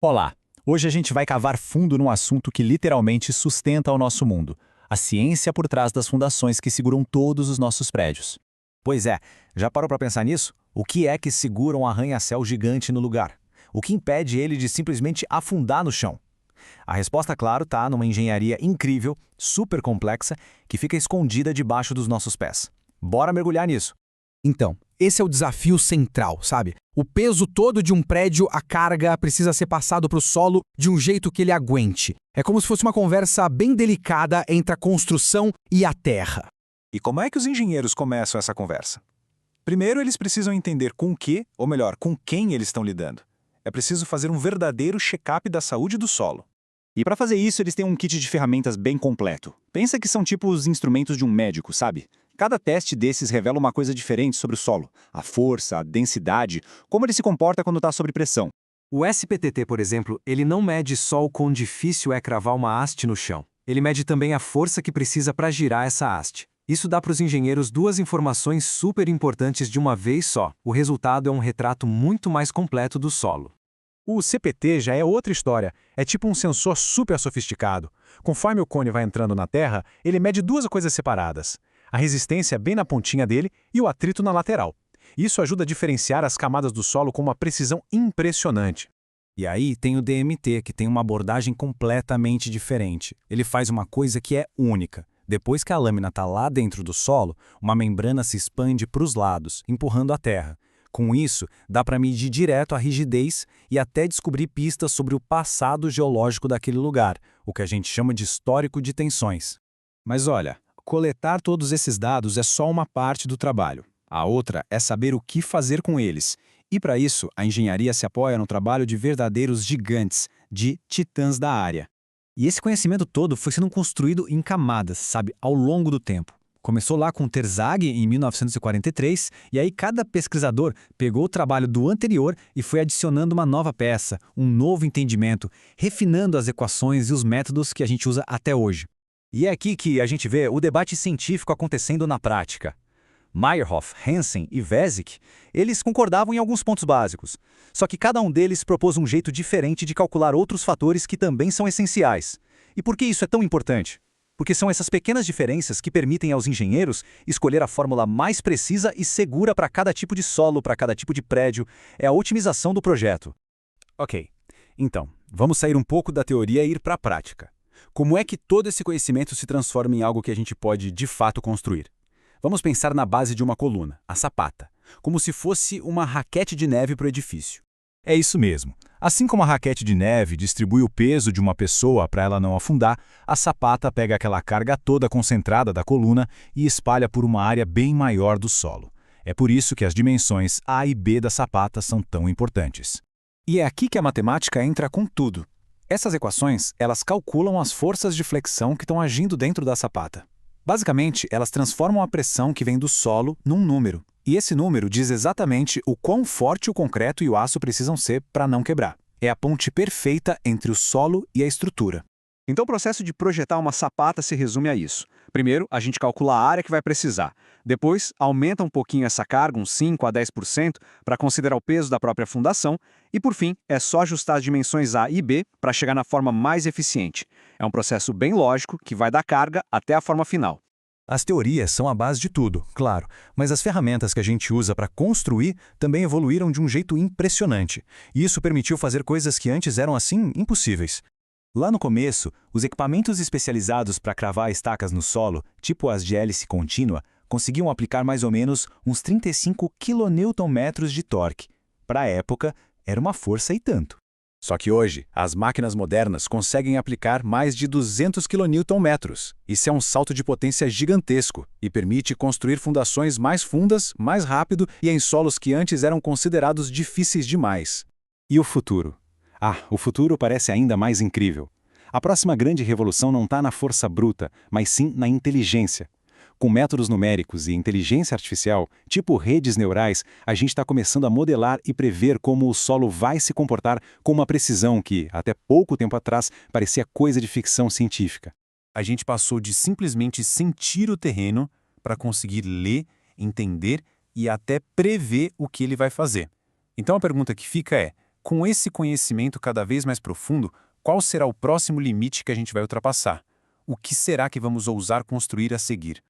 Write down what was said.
Olá! Hoje a gente vai cavar fundo num assunto que literalmente sustenta o nosso mundo: a ciência por trás das fundações que seguram todos os nossos prédios. Pois é, já parou para pensar nisso? O que é que segura um arranha-céu gigante no lugar? O que impede ele de simplesmente afundar no chão? A resposta, claro, está numa engenharia incrível, super complexa, que fica escondida debaixo dos nossos pés. Bora mergulhar nisso. Então, esse é o desafio central, sabe? O peso todo de um prédio, a carga, precisa ser passado para o solo de um jeito que ele aguente. É como se fosse uma conversa bem delicada entre a construção e a terra. E como é que os engenheiros começam essa conversa? Primeiro, eles precisam entender com o que, ou melhor, com quem eles estão lidando. É preciso fazer um verdadeiro check-up da saúde do solo. E para fazer isso, eles têm um kit de ferramentas bem completo. Pensa que são tipo os instrumentos de um médico, sabe? Cada teste desses revela uma coisa diferente sobre o solo. A força, a densidade, como ele se comporta quando está sob pressão. O SPTT, por exemplo, ele não mede só o quão difícil é cravar uma haste no chão. Ele mede também a força que precisa para girar essa haste. Isso dá para os engenheiros duas informações super importantes de uma vez só. O resultado é um retrato muito mais completo do solo. O CPT já é outra história, é tipo um sensor super sofisticado. Conforme o cone vai entrando na Terra, ele mede duas coisas separadas: a resistência bem na pontinha dele e o atrito na lateral. Isso ajuda a diferenciar as camadas do solo com uma precisão impressionante. E aí tem o DMT, que tem uma abordagem completamente diferente. Ele faz uma coisa que é única. Depois que a lâmina está lá dentro do solo, uma membrana se expande para os lados, empurrando a terra. Com isso, dá para medir direto a rigidez e até descobrir pistas sobre o passado geológico daquele lugar, o que a gente chama de histórico de tensões. Mas olha, coletar todos esses dados é só uma parte do trabalho. A outra é saber o que fazer com eles. E para isso, a engenharia se apoia no trabalho de verdadeiros gigantes, de titãs da área. E esse conhecimento todo foi sendo construído em camadas, sabe, ao longo do tempo. Começou lá com Terzaghi em 1943, e aí cada pesquisador pegou o trabalho do anterior e foi adicionando uma nova peça, um novo entendimento, refinando as equações e os métodos que a gente usa até hoje. E é aqui que a gente vê o debate científico acontecendo na prática. Meyerhoff, Hansen e Vesic, eles concordavam em alguns pontos básicos, só que cada um deles propôs um jeito diferente de calcular outros fatores que também são essenciais. E por que isso é tão importante? Porque são essas pequenas diferenças que permitem aos engenheiros escolher a fórmula mais precisa e segura para cada tipo de solo, para cada tipo de prédio. É a otimização do projeto. Ok, então, vamos sair um pouco da teoria e ir para a prática. Como é que todo esse conhecimento se transforma em algo que a gente pode, de fato, construir? Vamos pensar na base de uma coluna, a sapata, como se fosse uma raquete de neve para o edifício. É isso mesmo. Assim como a raquete de neve distribui o peso de uma pessoa para ela não afundar, a sapata pega aquela carga toda concentrada da coluna e espalha por uma área bem maior do solo. É por isso que as dimensões A e B da sapata são tão importantes. E é aqui que a matemática entra com tudo. Essas equações, elas calculam as forças de flexão que estão agindo dentro da sapata. Basicamente, elas transformam a pressão que vem do solo num número. E esse número diz exatamente o quão forte o concreto e o aço precisam ser para não quebrar. É a ponte perfeita entre o solo e a estrutura. Então o processo de projetar uma sapata se resume a isso. Primeiro, a gente calcula a área que vai precisar. Depois, aumenta um pouquinho essa carga, uns 5 a 10%, para considerar o peso da própria fundação. E por fim, é só ajustar as dimensões A e B para chegar na forma mais eficiente. É um processo bem lógico que vai da carga até a forma final. As teorias são a base de tudo, claro, mas as ferramentas que a gente usa para construir também evoluíram de um jeito impressionante. E isso permitiu fazer coisas que antes eram, assim, impossíveis. Lá no começo, os equipamentos especializados para cravar estacas no solo, tipo as de hélice contínua, conseguiam aplicar mais ou menos uns 35 kNm de torque. Para a época, era uma força e tanto. Só que hoje, as máquinas modernas conseguem aplicar mais de 200 kNm. Isso é um salto de potência gigantesco e permite construir fundações mais fundas, mais rápido e em solos que antes eram considerados difíceis demais. E o futuro? O futuro parece ainda mais incrível. A próxima grande revolução não está na força bruta, mas sim na inteligência. Com métodos numéricos e inteligência artificial, tipo redes neurais, a gente está começando a modelar e prever como o solo vai se comportar com uma precisão que, até pouco tempo atrás, parecia coisa de ficção científica. A gente passou de simplesmente sentir o terreno para conseguir ler, entender e até prever o que ele vai fazer. Então a pergunta que fica é: Com esse conhecimento cada vez mais profundo, qual será o próximo limite que a gente vai ultrapassar? O que será que vamos ousar construir a seguir?